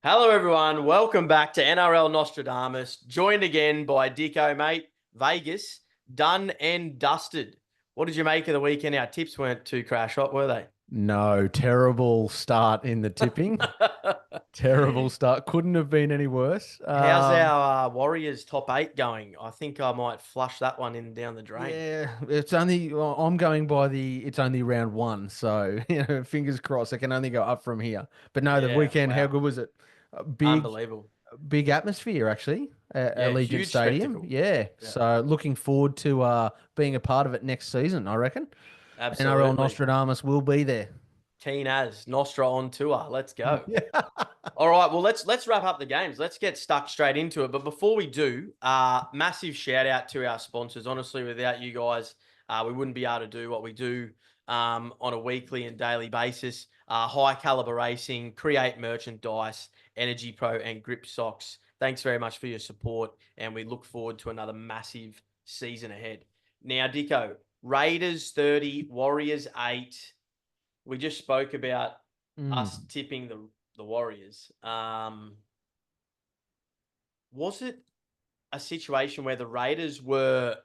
Hello, everyone. Welcome back to NRL Nostradamus. Joined again by Dicko, mate. Vegas, done and dusted. What did you make of the weekend? Our tips weren't too crash hot, were they? No, terrible start in the tipping. Terrible start. Couldn't have been any worse. How's our Warriors top eight going? I think I might flush that one in down the drain. Yeah, I'm going by it's only round one. So, fingers crossed. It can only go up from here. But no, the Yeah, weekend, how wow. good was it? Big, Unbelievable. big atmosphere, actually, at Yeah, Allegiant huge Stadium. spectacle. Yeah. Yeah, So, looking forward to being a part of it next season, I reckon. NRL absolutely. Nostradamus will be there. Keen as Nostra on tour. Let's go. Yeah. All right, well let's wrap up the games. Let's get stuck straight into it. But before we do, massive shout out to our sponsors. Honestly, without you guys, we wouldn't be able to do what we do on a weekly and daily basis. High caliber racing, create merchandise, Energy Pro, and Grip Socks. Thanks very much for your support, and we look forward to another massive season ahead. Now, Dicko, Raiders 30, Warriors 8. We just spoke about us Mm. tipping the Warriors. Was it a situation where the Raiders were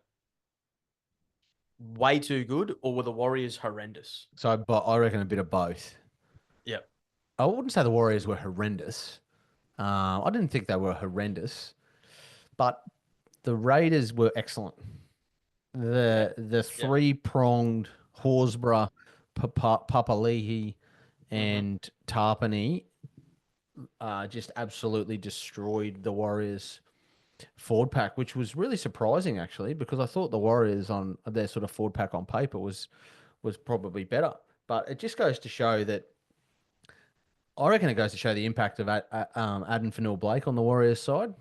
way too good, or were the Warriors horrendous? So, but I reckon a bit of both. Yep. I wouldn't say the Warriors were horrendous. I didn't think they were horrendous, but the Raiders were excellent. Okay. The Yep. three pronged Horsburgh, Papali'i, Mm-hmm. and Tarpany just absolutely destroyed the Warriors forward pack, which was really surprising actually, because I thought the Warriors on their sort of forward pack on paper was probably better. But it just goes to show that I reckon it goes to show the impact of Adam Fanua-Blake on the Warriors side.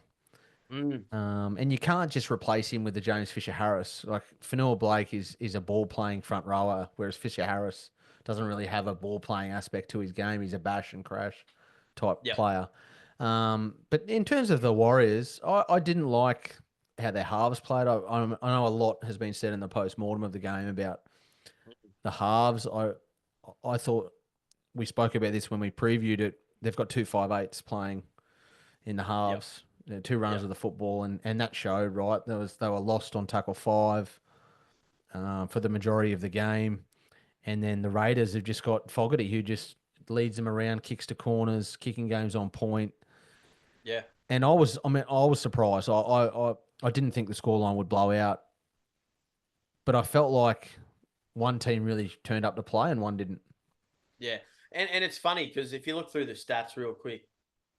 Mm. And you can't just replace him with the James Fisher Harris. Like Fanua-Blake is a ball playing front rower, whereas Fisher Harris doesn't really have a ball playing aspect to his game. He's a bash and crash type Yep. player. But in terms of the Warriors, I didn't like how their halves played. I know a lot has been said in the post mortem of the game about the halves. I thought we spoke about this when we previewed it. They've got two 5'8s playing in the Yep. halves, two runners Yep. of the football, and that showed right. They were lost on tackle five for the majority of the game, and then the Raiders have just got Fogarty who just leads them around, kicks to corners, kicking games on point. Yeah. And I was surprised. I didn't think the scoreline would blow out, but I felt like one team really turned up to play and one didn't. Yeah. And it's funny because if you look through the stats real quick,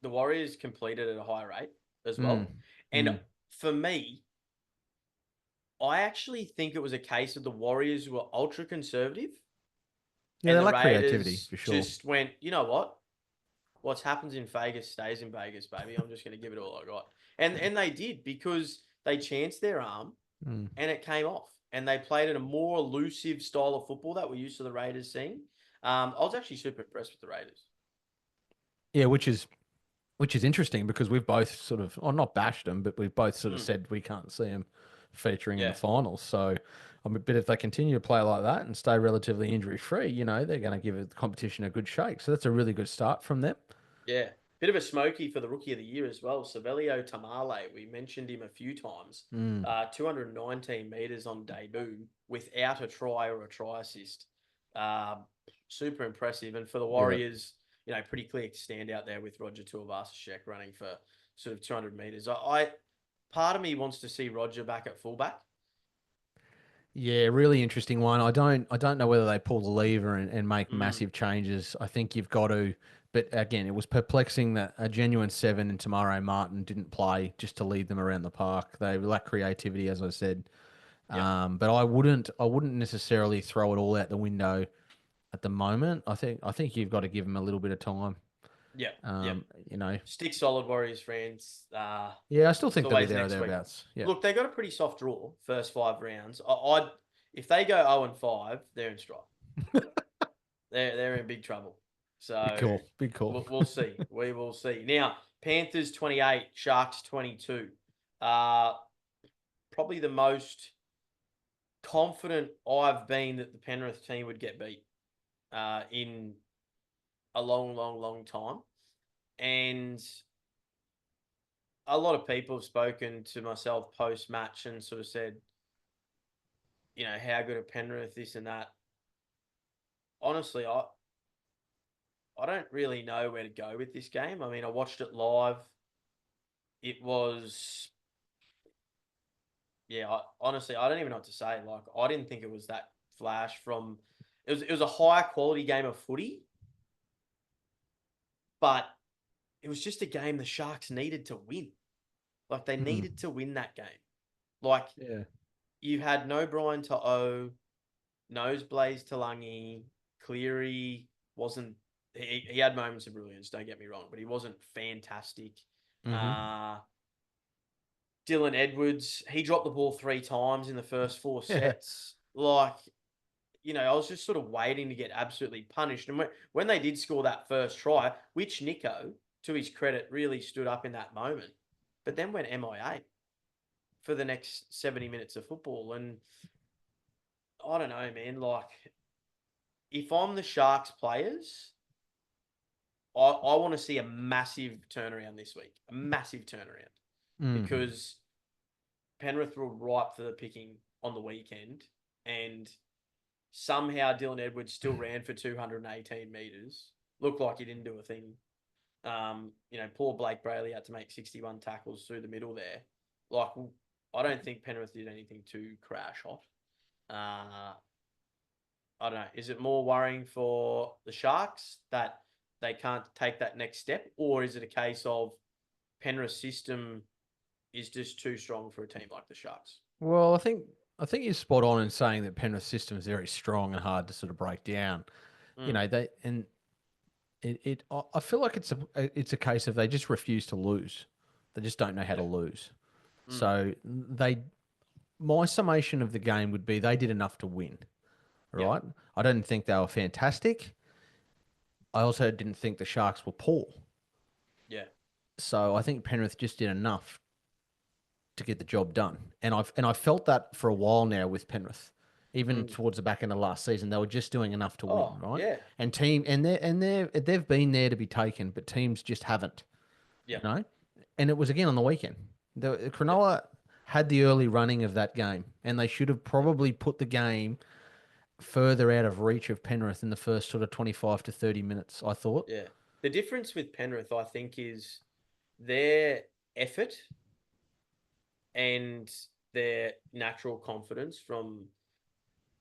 the Warriors completed at a high rate as Mm, well. And mm. for me, I actually think it was a case of the Warriors were ultra conservative. Yeah, And they the lack creativity Raiders for sure. just went, you know what? What happens in Vegas stays in Vegas, baby. I'm just going to give it all I got. And they did because they chanced their arm Mm. and it came off. And they played in a more elusive style of football that we're used to the Raiders seeing. I was actually super impressed with the Raiders. Yeah, which is interesting because we've both sort of, oh, not bashed them, but we've both sort of Mm, said we can't see them featuring in the yeah, finals. So, I mean, but if they continue to play like that and stay relatively injury free, they're going to give the competition a good shake. So that's a really good start from them. yeah. Bit of a smoky for the rookie of the year as well. Savelio Tamale, we mentioned him a few times. Mm, 219 meters on debut without a try or a try assist. Uh, Super impressive. And for the yeah. Warriors, pretty clear standout there with Roger Tuivasa-Sheck running for sort of 200 meters. I part of me wants to see Roger back at fullback. Yeah, really interesting one. I don't know whether they pull the lever and make Mm, massive changes. I think you've got to, but again, it was perplexing that a genuine seven and Tamaro Martin didn't play just to lead them around the park. They lack creativity, as I said. yep. But I wouldn't necessarily throw it all out the window at the moment. I think you've got to give them a little bit of time. Yep. Yep. Um, you know, Stick solid, Warriors friends. yeah, I still It's think they'll be always there or next week. thereabouts. Yeah, Look, they got a pretty soft draw first 5 rounds. I'd if they go 0-5, they're in strife. They're in big trouble. big So call, big call. we'll see. We will see. Now, Panthers 28, Sharks 22. Uh, Probably the most confident I've been that the Penrith team would get beat in a long, long, long time. And a lot of people have spoken to myself post match and sort of said, how good are Penrith, this and that. Honestly, I don't really know where to go with this game. I mean, I watched it live. It was, yeah. Honestly, I don't even know what to say. Like, I didn't think it was that flash from. It was a high quality game of footy, but it was just a game the Sharks needed to win. Like, they Mm. needed to win that game. Like, Yeah. you had no Brian To'o, no Blaze Talangi, Cleary wasn't. He had moments of brilliance. Don't get me wrong, but he wasn't fantastic. Mm-hmm. Uh, Dylan Edwards, he dropped the ball 3 times in the first four Yeah. sets. Like, I was just sort of waiting to get absolutely punished. And when they did score that first try, which Nico, to his credit, really stood up in that moment, but then went MIA for the next 70 minutes of football. And I don't know, man. Like, if I'm the Sharks players, I want to see a massive turnaround this week, a massive turnaround, Mm. because Penrith were ripe for the picking on the weekend, and somehow Dylan Edwards still ran for 218 meters. Looked like he didn't do a thing. Poor Blake Brayley had to make 61 tackles through the middle there. Like, I don't think Penrith did anything too crash hot. I don't know. Is it more worrying for the Sharks that they can't take that next step, or is it a case of Penrith's system is just too strong for a team like the Sharks? Well, I think you're spot on in saying that Penrith's system is very strong and hard to sort of break down. Mm, They and I feel like it's a case of they just refuse to lose. They just don't know how to yeah. lose. Mm, So my summation of the game would be they did enough to win. yeah. Right? I didn't think they were fantastic. I also didn't think the Sharks were poor. Yeah. So I think Penrith just did enough to get the job done. And I felt that for a while now with Penrith. Even Mm. towards the back end of last season, they were just doing enough to win, Oh, right? yeah. And they've been there to be taken, but teams just haven't, Yeah. you know. And it was again on the weekend. The Yeah. Cronulla had the early running of that game, and they should have probably put the game further out of reach of Penrith in the first sort of 25 to 30 minutes, I thought. Yeah. The difference with Penrith, I think, is their effort and their natural confidence, from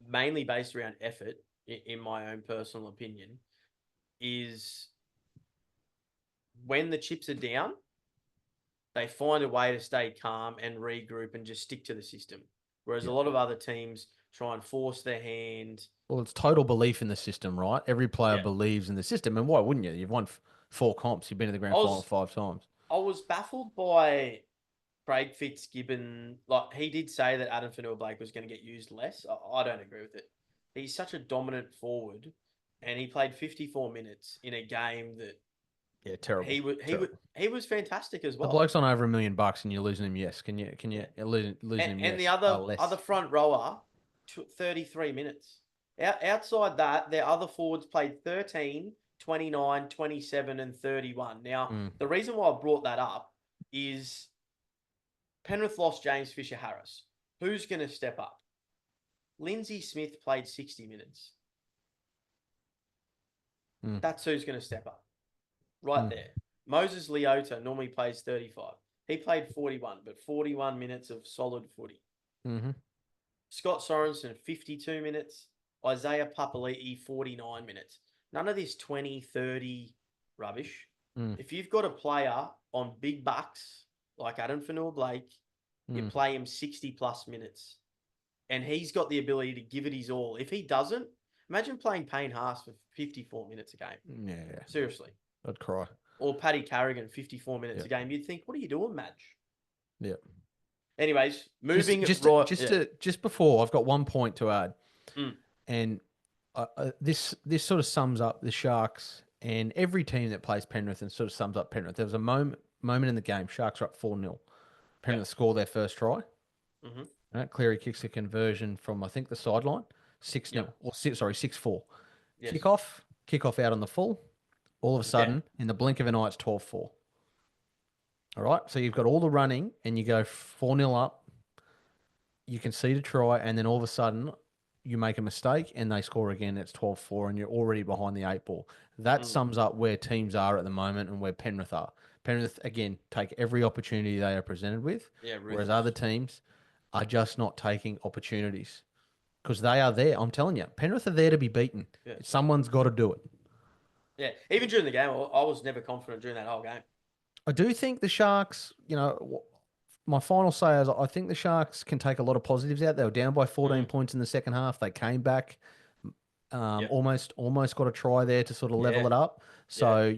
mainly based around effort, in my own personal opinion, is when the chips are down, they find a way to stay calm and regroup and just stick to the system. Whereas a Yeah. lot of other teams try and force their hand. Well, it's total belief in the system, right? Every player Yeah. believes in the system. And why wouldn't you? You've won four comps. You've been to the I grand final was five times. I was baffled by Craig Fitzgibbon. Like, he did say that Adam Fanua-Blake was going to get used less. I don't agree with it. He's such a dominant forward, and he played 54 minutes in a game that Yeah, terrible. Terrible. he was fantastic as The well. bloke's on over $1 million and you're losing him, yes. Yeah. Losing him, And the yes. other Less. front rower, 33 minutes. Outside that, their other forwards played 13, 29, 27, and 31. Now, Mm. the reason why I brought that up is Penrith lost James Fisher Harris. Who's going to step up? Lindsay Smith played 60 minutes. Mm. That's who's going to step up. Right Mm. there. Moses Leota normally plays 35. He played 41, but 41 minutes of solid footy. Mm-hmm. Scott Sorensen, 52 minutes. Isaiah Papali'i, 49 minutes. None of this 20, 30 rubbish. Mm. If you've got a player on big bucks like Adam Fanua-Blake, you Mm. play him 60 plus minutes. And he's got the ability to give it his all. If he doesn't, imagine playing Payne Haas for 54 minutes a game. Yeah, Seriously. I'd cry. Or Paddy Carrigan, 54 minutes Yep. a game. You'd think, what are you doing, Madge? Yep. Anyways, moving just yeah. just before, I've got one point to add, Mm. and this sort of sums up the Sharks and every team that plays Penrith, and sort of sums up Penrith. There was a moment in the game, Sharks are up 4-0. Penrith score their first try. Mm-hmm. Right? Cleary kicks a conversion from, I think, the sideline, 6-0, Yep. or 6-4. Yes. Kick off out on the full. All of a Yeah. sudden, in the blink of an eye, it's 12-4. All right. So you've got all the running and you go 4-0 up. You concede a try, and then all of a sudden, you make a mistake and they score again. It's 12-4, and you're already behind the eight ball. That Mm. sums up where teams are at the moment and where Penrith are. Penrith, again, take every opportunity they are presented with, Yeah, whereas other ruthless. teams are just not taking opportunities because they are there. I'm telling you, Penrith are there to be beaten. Yeah. Someone's got to do it. Yeah. Even during the game, I was never confident during that whole game. I do think the Sharks, my final say is I think the Sharks can take a lot of positives out. They were down by 14 Mm. points in the second half. They came back, Yep. almost got a try there to sort of level Yeah. it up. Yeah. So,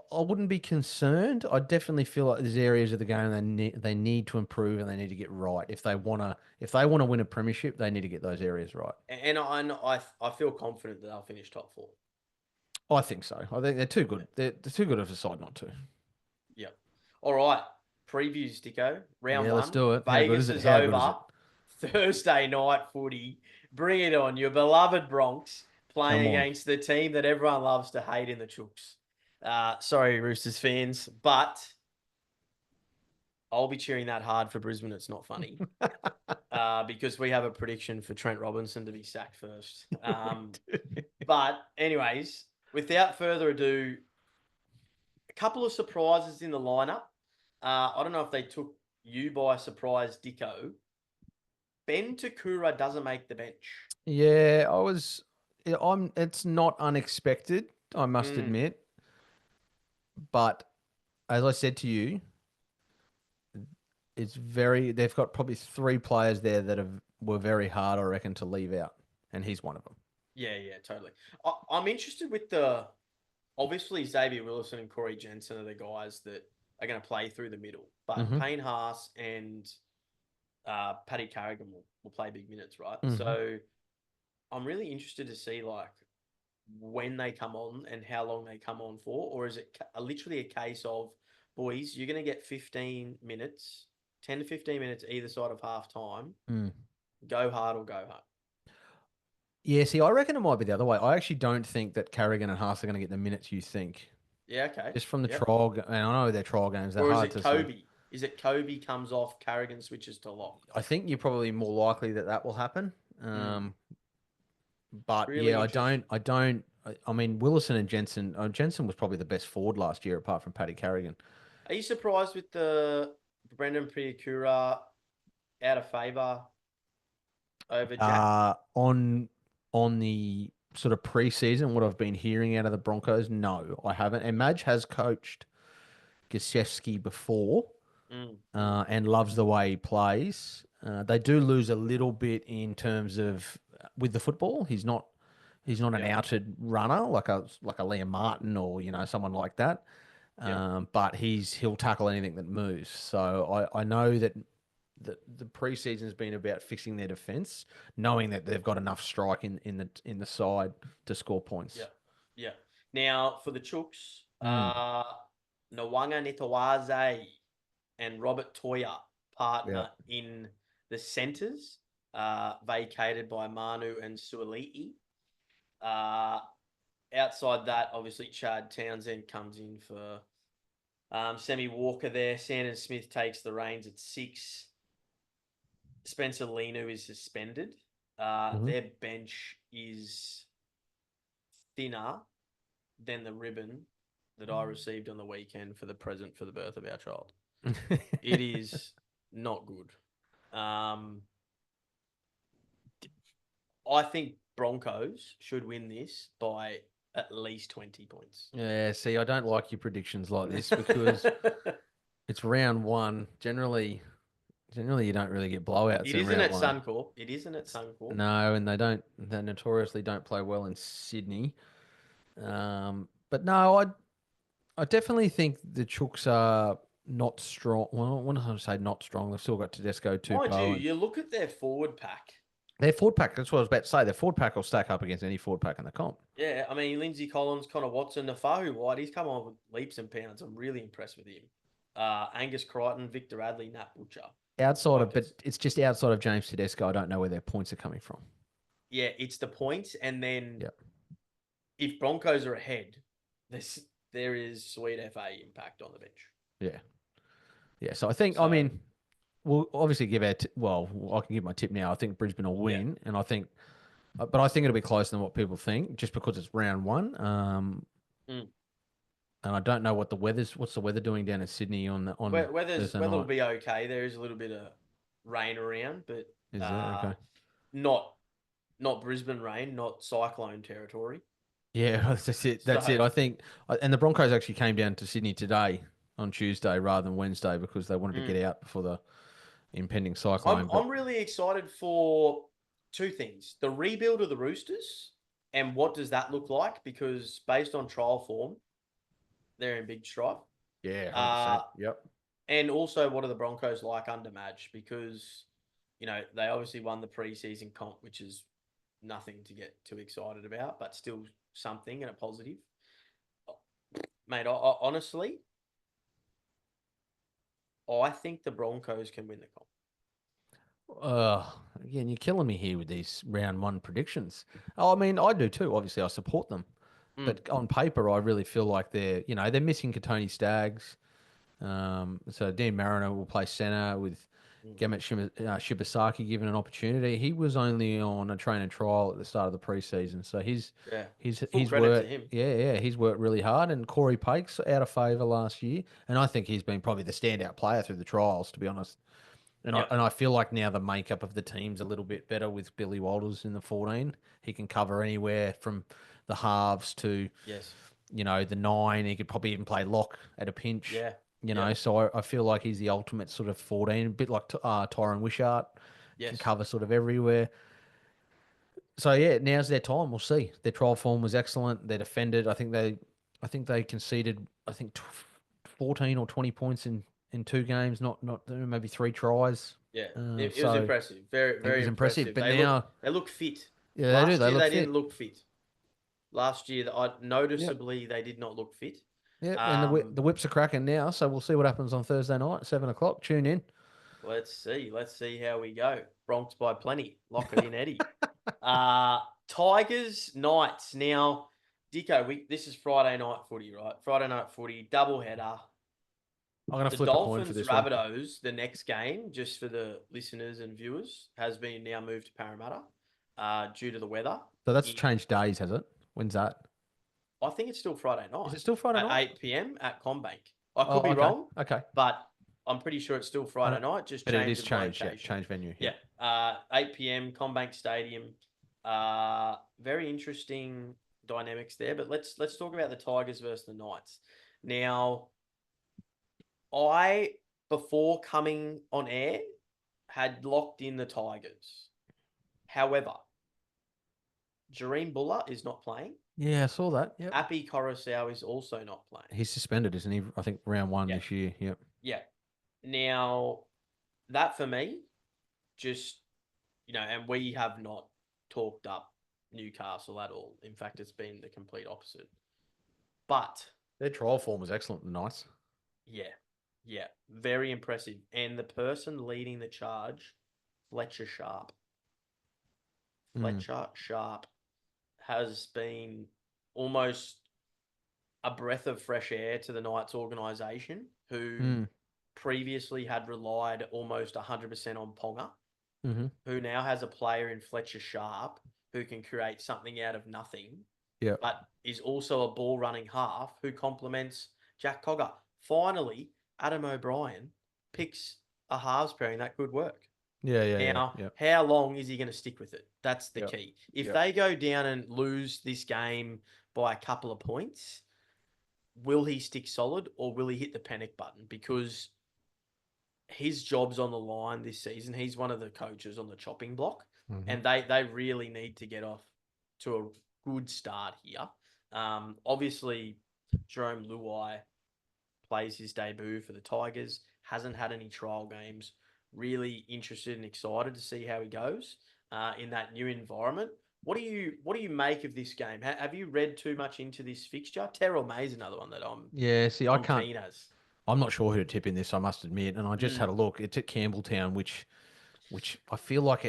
I wouldn't be concerned. I definitely feel like there's areas of the game they need to improve and they need to get right. If they want to win a premiership, they need to get those areas right. And I feel confident that they'll finish top four. I think so. I think they're too Yeah. good. They're too good of a side not to. Yep. All right. Previews, Dicko. Round Yeah, let's one. do it. How good is Vegas it? is How good is it? over. Thursday night footy. Bring it on. Your beloved Bronx Come playing on. against the team that everyone loves to hate in the Chooks. Sorry, Roosters fans, but I'll be cheering that hard for Brisbane. It's not funny. Because we have a prediction for Trent Robinson to be sacked first. But anyways, without further ado, a couple of surprises in the lineup. I don't know if they took you by surprise, Dicko. Ben Takura doesn't make the bench. Yeah, I was. Yeah, It's not unexpected, I must Mm, admit. But as I said to you, it's very. They've got probably three players there that were very hard, I reckon, to leave out, and he's one of them. yeah, totally. I'm interested with the obviously Xavier Willison and Corey Jensen are the guys that are going to play through the middle, but Hmm. Payne Haas and Paddy Carrigan will play big minutes, right? Hmm. So I'm really interested to see like when they come on and how long they come on for, or is it literally a case of boys, you're going to get 15 minutes, 10 to 15 minutes either side of half time. Mm. Go hard or go home. Yeah, see, I reckon it might be the other way. I actually don't think that Carrigan and Haas are going to get the minutes you think. Yeah, okay. Just from the Yep. trial, and I know they're trial games, they're Or is hard it to sort of. Kobe? Is it Kobe comes off, Carrigan switches to lock? I think you're probably more likely that will happen. Mm. But Really yeah, interesting. I don't. I mean, Willison and Jensen. Jensen was probably the best forward last year, apart from Paddy Carrigan. Are you surprised with the Brendan Priakura out of favour over Jack? On the sort of preseason, what I've been hearing out of the Broncos, no, I haven't. And Madge has coached Gasiewski before, and loves the way he plays. They do lose a little bit in terms of with the football. He's not an Yeah, outed runner like a Liam Martin or someone like that. yeah, But he'll tackle anything that moves. So I know that the preseason has been about fixing their defense, knowing that they've got enough strike in the side to score yeah, points. yeah. Now for the Chooks, Mm, Nwanga Nitawaze and Robert Toya yeah. partner in the centres, vacated by Manu and Suoliti. Uh, Outside that, obviously Chad Townsend comes in for Sammy Walker there. Sandon Smith takes the reins at 6. Spencer Lenu is suspended. Mhm. Their bench is thinner than the ribbon that I received on the weekend for the present for the birth of our child. It is not good. I think Broncos should win this by at least 20 points. Yeah, see, I don't like your predictions like this because it's round one. Generally, you don't really get blowouts It in isn't round at one. Suncorp. It isn't at Suncorp. No, and they notoriously don't play well in Sydney. But no, I definitely think the Chooks are not strong. Well, when I say not strong, they've still got Tedesco, Mind you, Tupou, and you look at their forward pack. their forward pack. That's what I was about to say. Their forward pack will stack up against any forward pack in the comp. Yeah, I mean, Lindsay Collins, Connor Watson, Nafahu White, he's come on with leaps and bounds. I'm really impressed with him. Angus Crichton, Victor Adley, Nat Butcher. But it's just outside of James Tedesco. I don't know where their points are coming from. Yeah, it's the points. And then Yeah. if Broncos are ahead, there is sweet FA impact on the bench. Yeah. Yeah. So I think, I So mean, we'll obviously give our, well, I can give my tip now. I think Brisbane will yeah, win. And I think, but I think it'll be closer than what people think just because it's round one. mm. And I don't know what's the weather doing down in Sydney on Thursday Weather will night. be okay. There is a little bit of rain around, but Is there? Okay. not Brisbane rain, not cyclone territory. Yeah, that's it. That's it. So I think, and the Broncos actually came down to Sydney today on Tuesday rather than Wednesday because they wanted to mm. get out before the impending I'm cyclone. But I'm really excited for two things: the rebuild of the Roosters, and what does that look like? Because based on trial form, they're in big strife. yeah, 100%. Uh, Yep. and also, what are the Broncos like under Madge? Because they obviously won the preseason comp, which is nothing to get too excited about, but still something and a positive. Mate, honestly, I think the Broncos can win the comp. Uh, Again, you're killing me here with these round one predictions. Oh, I mean, I do too. Obviously, I support them, Mm, but on paper, I really feel like they're missing Katoni Staggs. So Dean Mariner will play centre with mm. Gamet Shibasaki given an opportunity. He was only on a train and trial at the start of the preseason, so Yeah. Full he's credit to worked. him. Yeah, he's worked really hard. And Corey Pake's out of favour last year, and I think he's been probably the standout player through the trials, to be honest. Yeah. And I feel like now the makeup of the team's a little bit better with Billy Walters in the 14. He can cover anywhere from the halves to Yes. the nine. He could probably even play lock at a pinch. Yeah. You Yeah. know, so I feel like he's the ultimate sort of 14, a bit like Tyron Wishart, can Yes. cover sort of everywhere. So yeah, now's their time. We'll see. Their trial form was excellent. They defended. I think they conceded. 14 or 20 points in two games. Not maybe three tries. Yeah. Uh, It was so impressive. Very, it very was impressive. impressive. But They now, look fit. yeah, they do. Last They year look they didn't fit. look fit. Last year, I Yep. noticeably they did not look fit. Yep. And Um, the whips are cracking now. So we'll see what happens on Thursday night, 7 o'clock. Tune in. let's see. Let's see how we go. Bronx by plenty. Lock it in, Eddie. Uh Tigers, Knights. Now, Dicko, this is Friday night footy, right? Friday night footy, double header. I'm gonna The flip a coin for Dolphins this one. Rabbitohs, the next game, just for the listeners and viewers, has been now moved to Parramatta due to the weather. So that's changed days, has it? When's that? I think it's still Friday Is night it still Friday at night? 8 p.m. at Combank. I could Oh, be okay. wrong, Okay. but I'm pretty sure it's still I Friday don't, night, just but it change is of changed. Yeah, location. change venue. Yeah, Yeah. 8 p.m. Combank Stadium. Very interesting dynamics there. But let's talk about the Tigers versus the Knights. Now, I before coming on air had locked in the Tigers. However, Jareem Buller is not playing. Yeah, I saw that. Yep. Appy Coruscant is also not playing. He's suspended, isn't he? I think round one Yeah, this year. Yep. yeah. Now, that for me, just and we have not talked up Newcastle at all. In fact, it's been the complete opposite. But Their trial form was excellent and nice. yeah, yeah, very impressive. And the person leading the charge, Fletcher Sharp. Fletcher Sharp has been almost a breath of fresh air to the Knights organisation, who previously had relied almost 100% on Ponga, who now has a player in Fletcher Sharp who can create something out of nothing, but is also a ball running half who complements Jack Cogger. Finally, Adam O'Brien picks a halves pairing that could work. Now, how long is he going to stick with it? That's the key. If they go down and lose this game by a couple of points, will he stick solid or will he hit the panic button? Because his job's on the line this season. He's one of the coaches on the chopping block, and they really need to get off to a good start here. Obviously, Jerome Luai plays his debut for the Tigers, hasn't had any trial games. Really interested and excited to see how he goes in that new environment. What do you make of this game? Have you read too much into this fixture? Terrell May's another one that I'm keen as. I'm not sure who to tip in this, I must admit. And I just had a look. It's at Campbelltown, which I feel like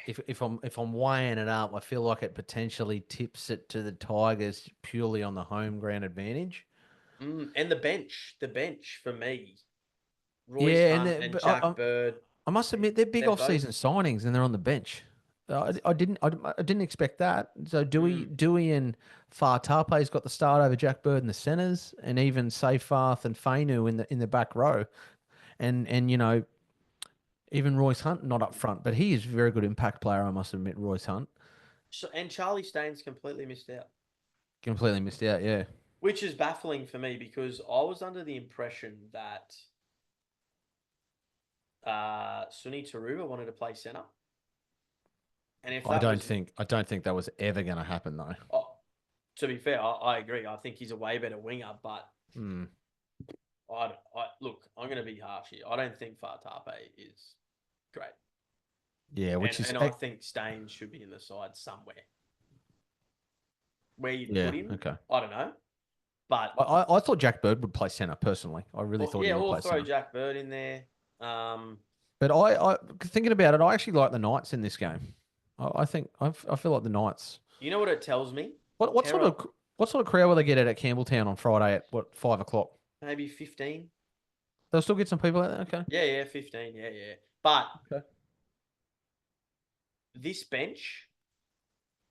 if I'm weighing it up, I feel like it potentially tips it to the Tigers purely on the home ground advantage. And the bench for me, Royce Yeah, and Hunt and Jack Bird, I must admit they're big they're off-season both. signings, and they're on the bench. I didn't expect that. So Mm, Dewey and Fartape's got the start over Jack Bird in the centres, and even Seyfarth and Fainu in the back row, and even Royce Hunt not up front, but he is a very good impact player. I must admit, Royce Hunt and Charlie Staines completely missed out, completely missed out. Yeah, which is baffling for me because I was under the impression that Sunny Taruva wanted to play centre, and if I that don't was, think I don't think that was ever going to happen though. oh, to be fair, I agree. I think he's a way better winger, but Hmm. look, I'm going to be harsh here. I don't think Fartape is great, Yeah, and which is and I think Staines should be in the side somewhere. Where you'd yeah put him, okay. I don't know, but I thought Jack Bird would play centre personally. I really or, thought he yeah, would or play throw centre. Jack Bird in there. Um, But I thinking about it, I actually like the Knights in this game. I think I feel like the Knights. you know what it tells me? What sort Terrell, of what sort of crowd will they get at Campbelltown on Friday at what 5 o'clock? maybe 15. They'll still get some people out there. Okay. Yeah, yeah, 15. Yeah, yeah. But Okay. this bench,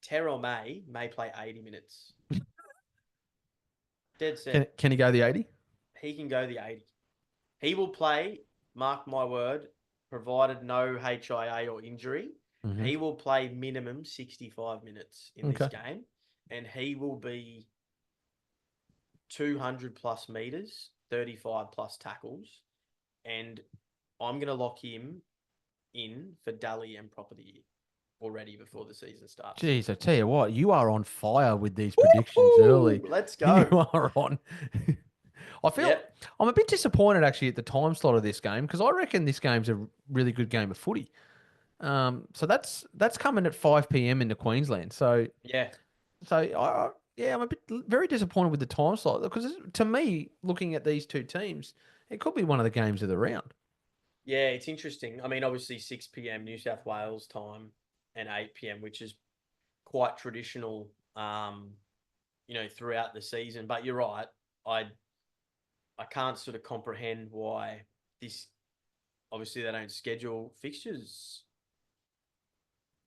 Terrell may play 80 minutes. Dead Can set. can he go the 80? He can go the 80. He will play, mark my word, provided no HIA or injury. Mm-hmm. He will play minimum 65 minutes in this Okay. game, and he will be 200 plus meters, 35 plus tackles, and I'm going to lock him in for Dally and Prop of the Year already before the season starts. Jeez, I tell you what, you are on fire with these predictions early. Woo-hoo! Let's You go. are on. I feel Yep. I'm a bit disappointed actually at the time slot of this game because I reckon this game's a really good game of footy. So that's coming at 5 p.m. into Queensland. Yeah. Yeah, I'm very disappointed with the time slot because to me, looking at these two teams, it could be one of the games of the round. Yeah, it's interesting. I mean, obviously 6 p.m. New South Wales time and 8 p.m., which is quite traditional, throughout the season. But you're right. I I can't sort of comprehend why this. Obviously, they don't schedule fixtures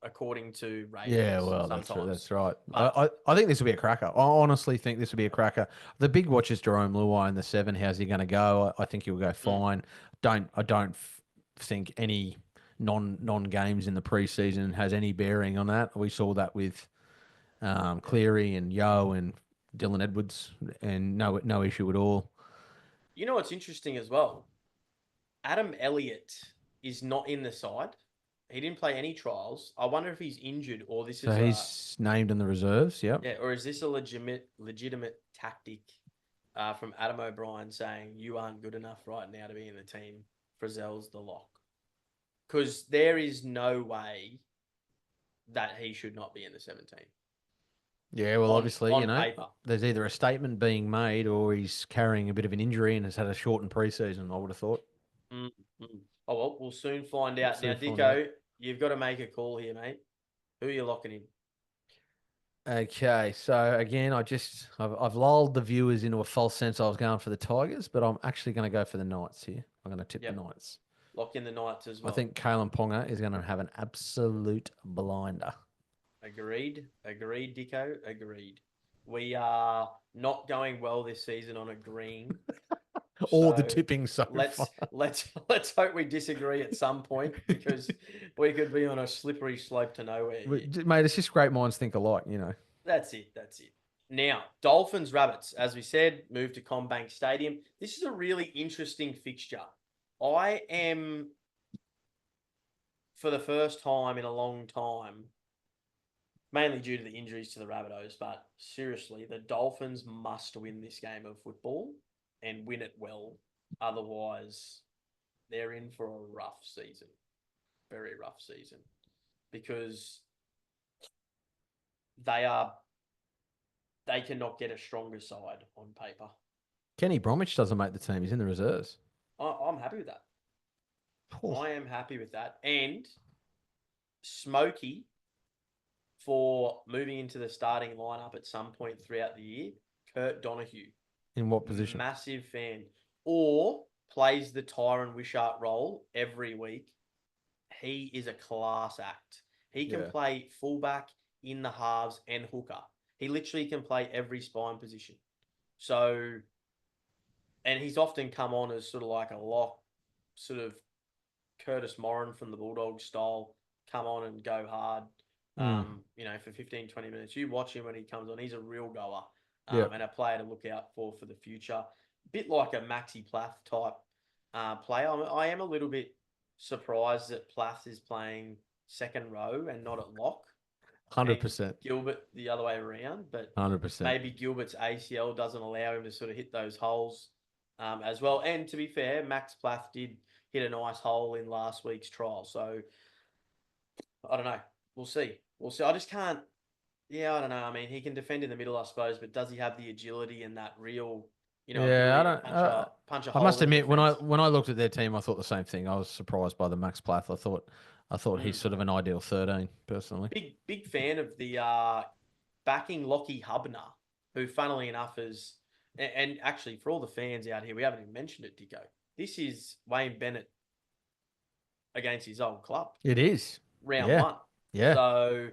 according to Yeah, ratings well, that's right. sometimes. That's right. But I think this will be a cracker. I honestly think this will be a cracker. The big watch is Jerome Luai in the seven. How's he going to go? I think he'll go mm, fine. I don't think any non games in the preseason has any bearing on that. We saw that with Cleary and Yo and Dylan Edwards, and no issue at all. you know what's interesting as well? Adam Elliott is not in the side. He didn't play any trials. I wonder if he's injured or this So is a he's named in the reserves. Yep. yeah, or is this a legitimate tactic from Adam O'Brien saying you aren't good enough right now to be in the team? Frizzell's the lock because there is no way that he should not be in the 17 Yeah, well, on obviously, on paper. there's either a statement being made or he's carrying a bit of an injury and has had a shortened preseason, I would have thought. Mm, mm. Oh well, we'll soon find We'll out. Now, soon find out. Dicko, you've got to make a call here, mate. Who are you locking in? Okay, so again, I've lulled the viewers into a false sense I was going for the Tigers, but I'm actually going to go for the Knights here. I'm going to tip the Yep, Knights. lock in the Knights as I well. think Kalen Ponga is going to have an absolute blinder. Agreed. Agreed, Dicko. Agreed. We are not going well this season on agreeing. All the So tipping so far. let's hope we disagree at some point because we could be on a slippery slope to nowhere here. Mate, it's just great minds think alike. That's it. That's it. Now, Dolphins Rabbits, as we said, move to Combank Stadium. This is a really interesting fixture. I am, for the first time in a long time, mainly due to the injuries to the Rabbitohs, but seriously, the Dolphins must win this game of football and win it well. Otherwise, they're in for a rough season, very rough season, because they cannot get a stronger side on paper. Kenny Bromwich doesn't make the team. He's in the reserves. I'm happy with that. Oh, I am happy with that. And Smokey for moving into the starting lineup at some point throughout the year. Kurt Donahue, In what position? massive fan, or plays the Tyron Wishart role every week. He is a class act. He can Yeah. play fullback, in the halves, and hooker. He literally can play every spine position. So, and he's often come on as sort of like a lock, sort of Curtis Morin from the Bulldogs style, come on and go hard, Mm. for 15, 20 minutes. You watch him when he comes on, he's a real goer, Yeah. and a player to look out for the future. Bit like a Maxi Plath type player. I am a little bit surprised that Plath is playing second row and not at lock, and 100%. Gilbert the other way around. But 100%. maybe Gilbert's ACL doesn't allow him to sort of hit those holes as well. And to be fair, Max Plath did hit a nice hole in last week's trial. So I don't know. We'll see. We'll see. I just can't. Yeah, I don't know. I mean, he can defend in the middle, I suppose, but does he have the agility and that real, Yeah, I ability to don't. punch a I hole must in the admit, when I defense? when I looked at their team, I thought the same thing. I was surprised by the Max Plath. I thought he's Mm. sort of an ideal 13 personally. Big fan of the backing Lockie Hubner, who, funnily enough, is and actually for all the fans out here, we haven't even mentioned it, Dicko. This is Wayne Bennett against his old club, It is. round Yeah. one. Yeah. So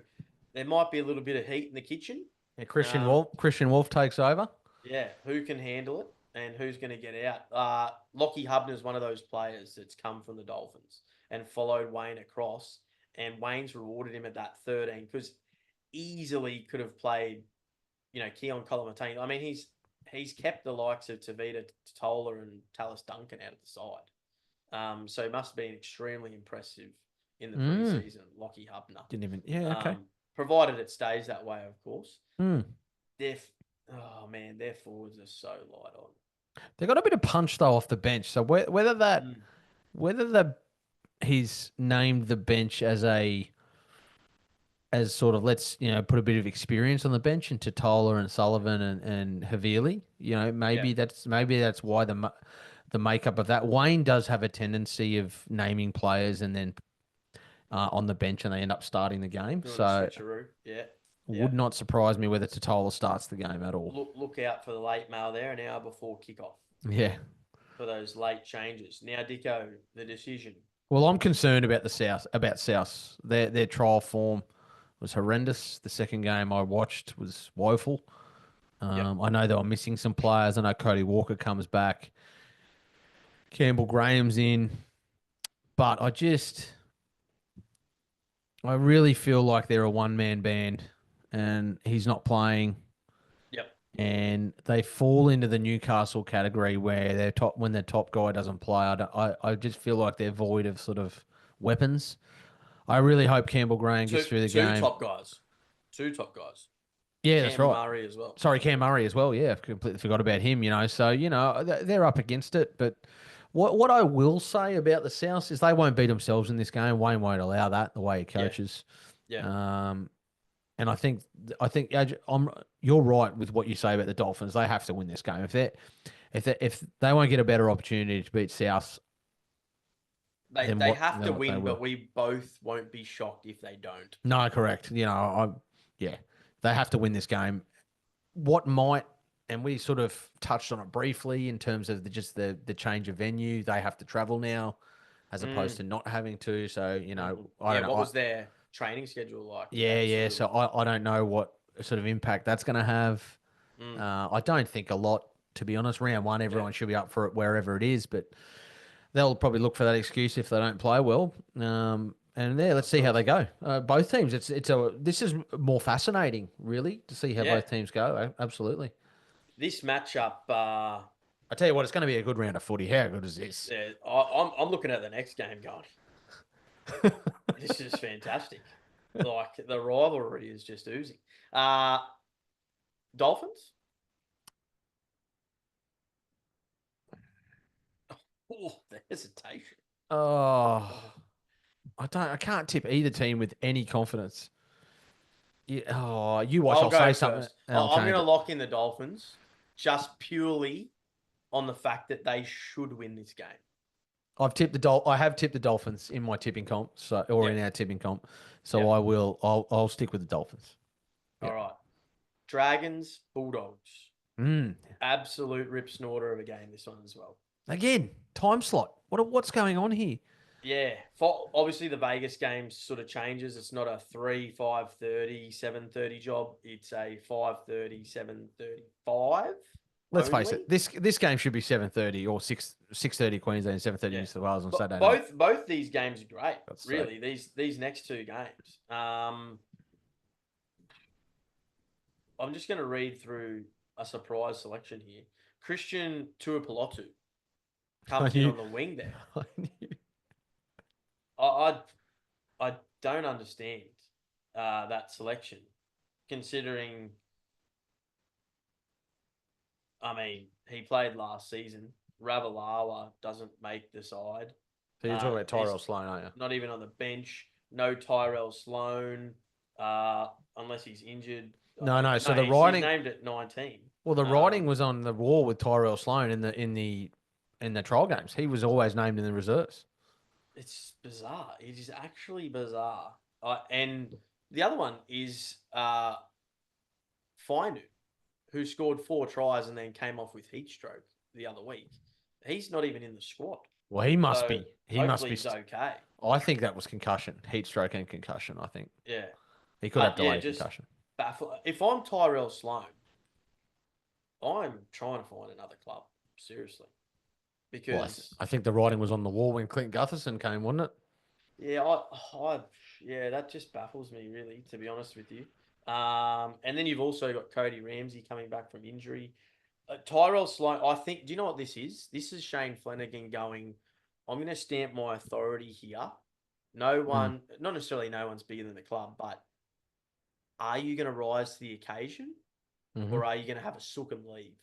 there might be a little bit of heat in the kitchen. Yeah, Christian Um, Wolf. Christian Wolf takes over. yeah, who can handle it and who's going to get out? Lockie Hubner is one of those players that's come from the Dolphins and followed Wayne across, and Wayne's rewarded him at that 13 because easily could have played, Keon Colomatine. I mean, he's kept the likes of Tavita Tola and Tallis Duncan out of the side. So it must have been extremely impressive in the preseason, Lockie Hubner. Didn't even. Yeah. Okay. Provided it stays that way, of course. Mm. Oh man, their forwards are so light on. They got a bit of punch though off the bench. So whether that Mm. whether the he's named the bench as sort of let's put a bit of experience on the bench into Tola and Sullivan and Havili. Yeah, Maybe that's why the makeup of that. Wayne does have a tendency of naming players and then on the bench and they end up starting the game. doing a So switcheroo. Yeah, yeah. would not surprise me whether Totola starts the game at all. Look out for the late mail there, an hour before kickoff Yeah. for those late changes. Now, Dicko, the decision. Well, I'm concerned about the South. About South, their trial form was horrendous. The second game I watched was woeful. Yep. I know they were missing some players. I know Cody Walker comes back. Campbell Graham's in, but I really feel like they're a one-man band, and he's not playing. Yep. And they fall into the Newcastle category where when their top guy doesn't play. I just feel like they're void of sort of weapons. I really hope Campbell Graham gets through the Two game. top guys. Two top guys. Yeah, that's Cam right. Murray as well. Sorry, Cam Murray as well. Yeah, I completely forgot about him. So they're up against it. But what I will say about the South is they won't beat themselves in this game. Wayne won't allow that the way he coaches. Yeah. And I think you're right with what you say about the Dolphins. They have to win this game. If they won't get a better opportunity to beat South, They have to they win, will. but we both won't be shocked if they don't. No, correct. They have to win this game. What might, and we sort of touched on it briefly in terms of the change of venue. They have to travel now, as opposed to not having to. So I don't know. What was their training schedule like? Yeah. So I don't know what sort of impact that's going to have. I don't think a lot, to be honest. Round one, everyone should be up for it wherever it is, but they'll probably look for that excuse if they don't play well. And let's see how they go. Both teams. This is more fascinating, really, to see how both teams go. Absolutely. This matchup. I tell you what, it's going to be a good round of footy. How good is this? Yeah, I'm looking at the next game going. This is fantastic. Like the rivalry is just oozing. Dolphins. Oh, the hesitation. Oh, I can't tip either team with any confidence. You watch. I'll say something. I'm going to lock in the Dolphins just purely on the fact that they should win this game. I have tipped the Dolphins in my tipping comp, Yep. in our tipping comp. So Yep. I'll stick with the Dolphins. All Yep. right. Dragons, Bulldogs. Mm. Absolute rip snorter of a game, this one as well. Again, time slot. What's going on here? Yeah. Obviously, the Vegas game sort of changes. It's not a 3, 5:30, 7:30 job. It's a 5:30, 7:35 Let's face it. only. This game should be 7:30 or 6:30 Queensland, 7:30 New Yeah. South Wales on But Saturday night. both these games are great, That's say. really. These next two games. I'm just going to read through a surprise selection here. Christian Tuipulotu I comes in knew. on the wing there. I knew. I I don't understand that selection, considering, I mean, he played last season. Ravalawa doesn't make the side. So you're talking about He's Tyrell Sloan, aren't you? not even on the bench. No Tyrell Sloan, unless he's injured. No. So No, the he's writing, named at 19. well, the writing was on the wall with Tyrell Sloan in the trial games. He was always named in the reserves. It's bizarre. It is actually bizarre. And the other one is Fainu, who scored 4 tries and then came off with heat stroke the other week. He's not even in the squad. Well, he must So be. He must hopefully be. he's okay. I think that was concussion, heat stroke, and concussion. I think Yeah. he could have But yeah, delayed just concussion. baffle. If I'm Tyrell Sloan, I'm trying to find another club. Seriously. Well, Because I think the writing was on the wall when Clint Gutherson came, wasn't it? yeah, yeah, that just baffles me really, to be honest with you. And then you've also got Cody Ramsey coming back from injury. Tyrell Sloan, I think. Do you know what this is? This is Shane Flanagan going, I'm going to stamp my authority here. No Mm. one, not necessarily no one's bigger than the club, but are you going to rise to the occasion, Mm-hmm. or are you going to have a sook and leave?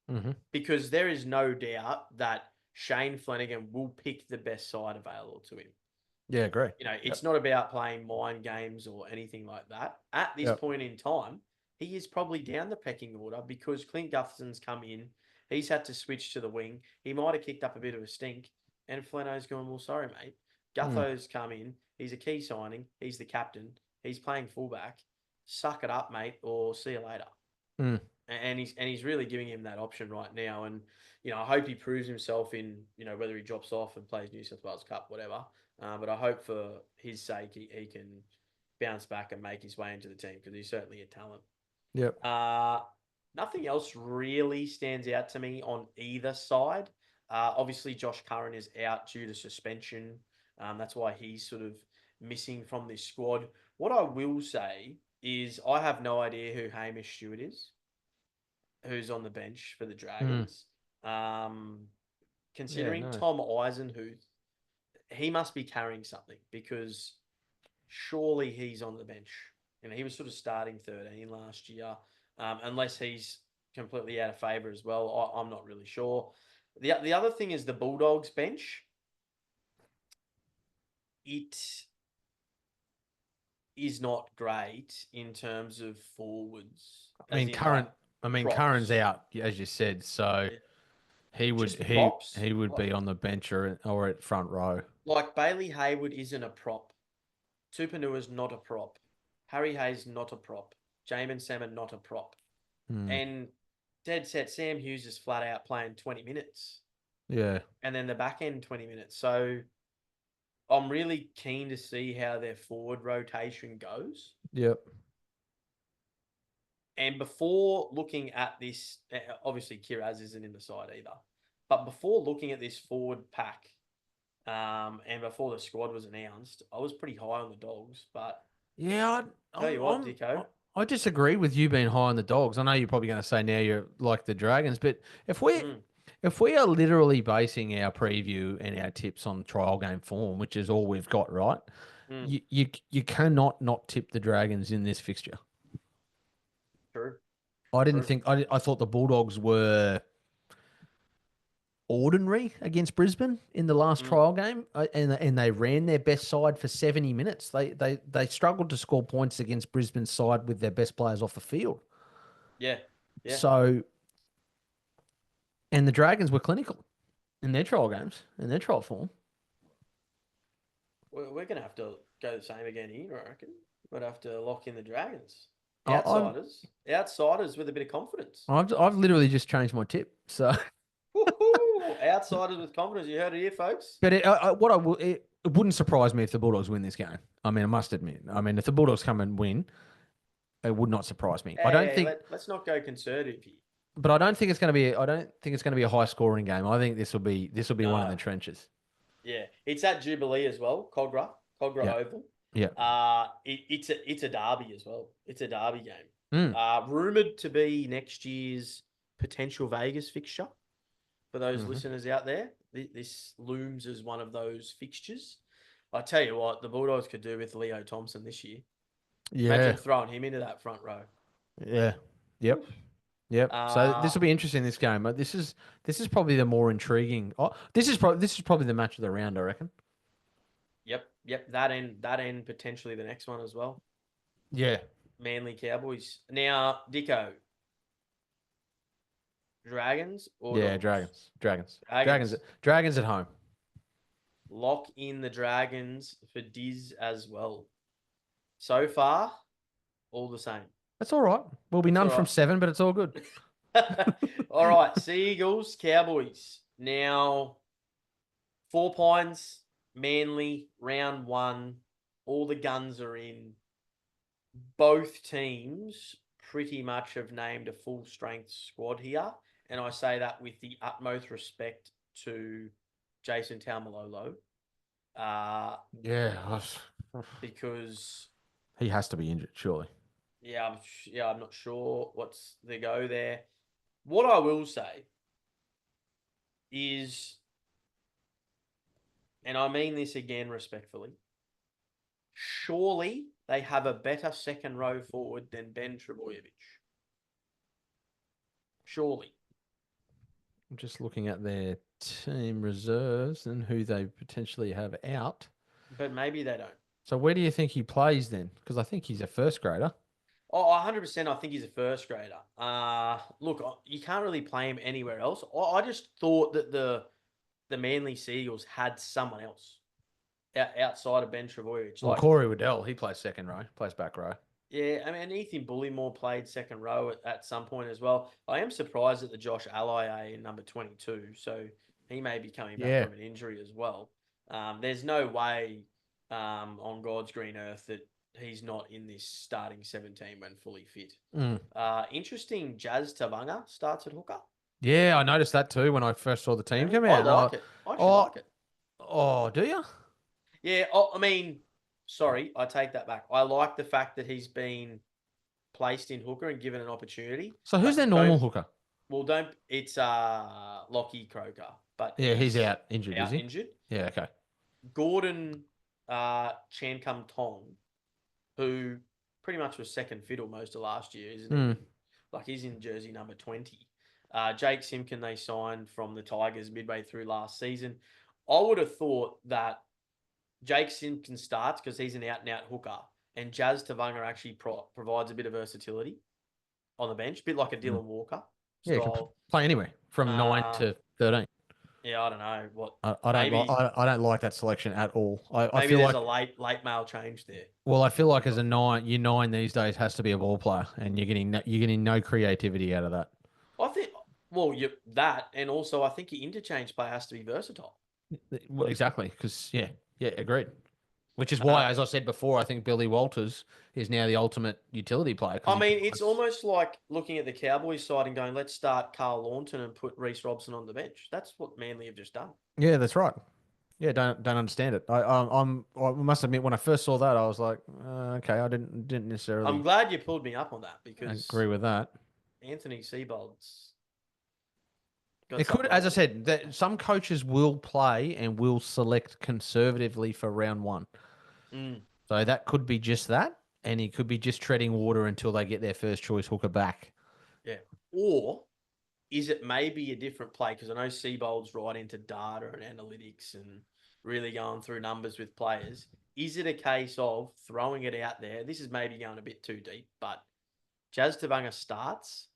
Mm-hmm. Because there is no doubt that Shane Flanagan will pick the best side available to him. Yeah, agree. You know, it's not about playing mind games or anything like that. At this point in time, he is probably down the pecking order because Clint Gutherson's come in. He's had to switch to the wing. He might have kicked up a bit of a stink. And Flano's gone, well, sorry, mate. Gutho's come in. He's a key signing. He's the captain. He's playing fullback. Suck it up, mate, or see you later. Mm. And he's really giving him that option right now. And, you know, I hope he proves himself in, you know, whether he drops off and plays New South Wales Cup, whatever. But I hope for his sake he can bounce back and make his way into the team because he's certainly a talent. Yep. Nothing else really stands out to me on either side. Obviously, Josh Curran is out due to suspension. That's why he's sort of missing from this squad. What I will say is I have no idea who Hamish Stewart is, who's on the bench for the Dragons. Considering Tom Eisenhuth, he must be carrying something because surely he's on the bench. You know, he was sort of starting 13 last year, unless he's completely out of favour as well. I'm not really sure. The other thing is the Bulldogs bench. It is not great in terms of forwards. I mean, Curran's out, as you said, so he would he would be on the bench or at front row. Like Bailey Hayward isn't a prop. Tupanua's not a prop. Harry Hayes not a prop. Jamin Salmon not a prop. And dead set Sam Hughes is flat out playing 20 minutes. Yeah. And then the back end 20 minutes. So I'm really keen to see how their forward rotation goes. Yep. And before looking at this, obviously Kiraz isn't in the side either. But before looking at this forward pack, and before the squad was announced, I was pretty high on the Dogs. But yeah, tell you what, Dicko, I disagree with you being high on the Dogs. I know you're probably going to say now you're like the Dragons, but if we are literally basing our preview and our tips on trial game form, which is all we've got, right? You cannot not tip the Dragons in this fixture. True. I thought the Bulldogs were ordinary against Brisbane in the last trial game, and they ran their best side for 70 minutes. They struggled to score points against Brisbane's side with their best players off the field. Yeah. So, and the Dragons were clinical in their trial games, in their trial form. We're going to have to go the same again here, I reckon. We'd have to lock in the Dragons. I- I'm, Outsiders with a bit of confidence. I've literally just changed my tip. So, Woohoo! Outsiders with confidence. You heard it here, folks. but it wouldn't surprise me if the Bulldogs win this game. I mean, I must admit. I mean, if the Bulldogs come and win, it would not surprise me. I don't think. Let's not go conservative here. But I don't think it's going to be. I don't think it's going to be a high scoring game. I think this will be one in the trenches. Yeah, it's at Jubilee as well, Cogra Yeah. Oval. Yeah. It's a derby as well. It's a derby game. Mm. Rumored to be next year's potential Vegas fixture. For those listeners out there, this looms as one of those fixtures. I tell you what, the Bulldogs could do with Leo Thompson this year. Yeah. Imagine throwing him into that front row. Yeah. Yep. Yep. So this will be interesting. This game. This is probably the more intriguing. Oh, this is probably the match of the round, I reckon. Yep. That end potentially the next one as well. Yeah. Manly Cowboys. Now, Dicko. Dragons or Dogs? Dragons at home. Lock in the Dragons for Dizz as well. So far, all the same. That's all right. We'll be none from 7, but it's all good. All right, Seagulls, Cowboys. Now, 4 Pines, Manly, round 1. All the guns are in. Both teams pretty much have named a full-strength squad here. And I say that with the utmost respect to Jason Taumalolo. Because he has to be injured, surely. Yeah, I'm not sure what's the go there. What I will say is, and I mean this again respectfully, surely they have a better second row forward than Ben Trebojevic. Surely. I'm just looking at their team reserves and who they potentially have out. But maybe they don't. So where do you think he plays then? Because I think he's a first grader. Oh, 100% I think he's a first grader. Look, you can't really play him anywhere else. I just thought that the Manly Seagulls had someone else outside of Ben Trebojevic. Well, Corey Waddell, he plays second row, plays back row. Yeah, I mean, Ethan Bullymore played second row at some point as well. I am surprised at the Josh Allier in number 22, so he may be coming back from an injury as well. There's no way on God's green earth that he's not in this starting 17 when fully fit. Interesting, Jazz Tavanga starts at hooker. Yeah, I noticed that too when I first saw the team come out. I like it. I actually like it. Oh, do you? Yeah, I mean, sorry, I take that back. I like the fact that he's been placed in hooker and given an opportunity. So who's their normal hooker? Well, it's Lockie Croker, but yeah, he's out injured. Is he? Injured. Yeah, okay. Gordon Chancum Tong, who pretty much was second fiddle most of last year, isn't he? Like he's in jersey number 20. Jake Simpkin they signed from the Tigers midway through last season. I would have thought that Jake Simpkin starts because he's an out-and-out hooker, and Jazz Tavanga actually provides a bit of versatility on the bench, a bit like a Dylan Walker style. Yeah, he can play anywhere from 9 to 13. Yeah, I don't know what. I don't like that selection at all. I feel there's like a late male change there. Well, I feel like as a 9, your 9 these days has to be a ball player, and you're getting no creativity out of that. I think. Well, that, and also I think your interchange player has to be versatile. Well, exactly, because yeah, agreed. Which is why, as I said before, I think Billy Walters is now the ultimate utility player. I mean, it's almost like looking at the Cowboys side and going, let's start Carl Launton and put Reece Robson on the bench. That's what Manly have just done. Yeah, that's right. Yeah, don't understand it. I must admit, when I first saw that, I was like, okay, I didn't necessarily. I'm glad you pulled me up on that because I agree with that. Anthony Seibold's. It could, as I said, that some coaches will play and will select conservatively for round 1. So that could be just that, and he could be just treading water until they get their first choice hooker back. Yeah. Or is it maybe a different play? Because I know Seibold's right into data and analytics and really going through numbers with players. Is it a case of throwing it out there? This is maybe going a bit too deep, but Jazz Tavanga starts,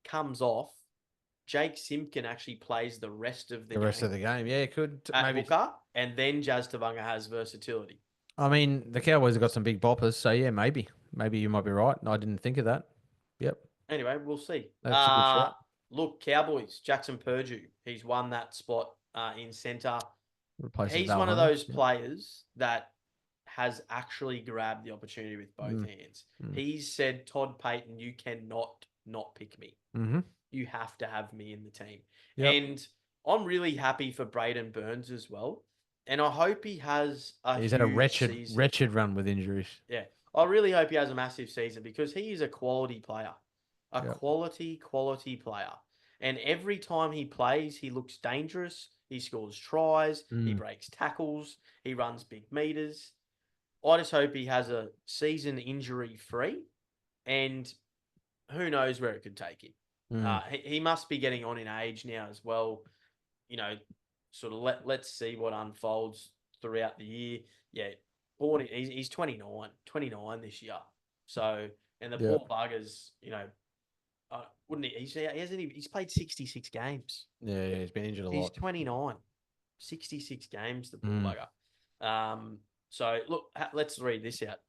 comes off, Jake Simpkin actually plays the rest of the The rest game of the game. Yeah, it could at maybe. hooker, and then Jazz Tavanga has versatility. I mean, the Cowboys have got some big boppers, so yeah, maybe. Maybe you might be right. I didn't think of that. Yep. Anyway, we'll see. That's a good shout. Look, Cowboys, Jackson Purdue, he's won that spot in center. Replaces He's Val one of Holmes. those players that has actually grabbed the opportunity with both hands. He's said, Todd Payton, you cannot not pick me. Mm-hmm. You have to have me in the team. Yep. And I'm really happy for Braden Burns as well. And I hope he has a He's had a huge season. wretched run with injuries. Yeah. I really hope he has a massive season because he is a quality player. A Yep. quality player. And every time he plays, he looks dangerous. He scores tries. He breaks tackles. He runs big meters. I just hope he has a season injury free. And who knows where it could take him. He must be getting on in age now as well. You know, sort of let's see what unfolds throughout the year. Yeah, he's 29 this year. So, and the poor buggers, you know, wouldn't he? He's played 66 games. Yeah, he's been injured a lot. He's 29, 66 games. The poor bugger. So look, let's read this out.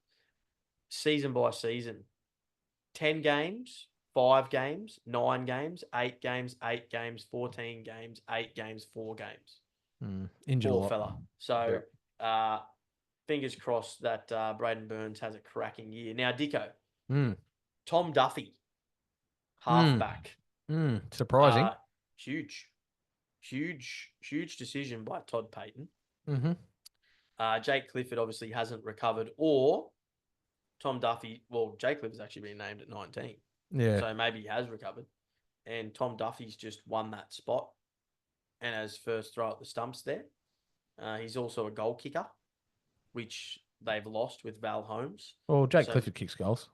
Season by season, 10 games. 5 games, 9 games, 8 games, 8 games, 14 games, 8 games, 4 games. Injured Poor a lot. fella. So, fingers crossed that Braden Burns has a cracking year. Now, Dicko, Tom Duffy, halfback. Surprising. Huge decision by Todd Payton. Jake Clifford obviously hasn't recovered, or Tom Duffy. Well, Jake Clifford's actually been named at 19. Yeah. So maybe he has recovered. And Tom Duffy's just won that spot and has first throw at the stumps there. He's also a goal kicker, which they've lost with Val Holmes. Well, Jake Clifford kicks goals.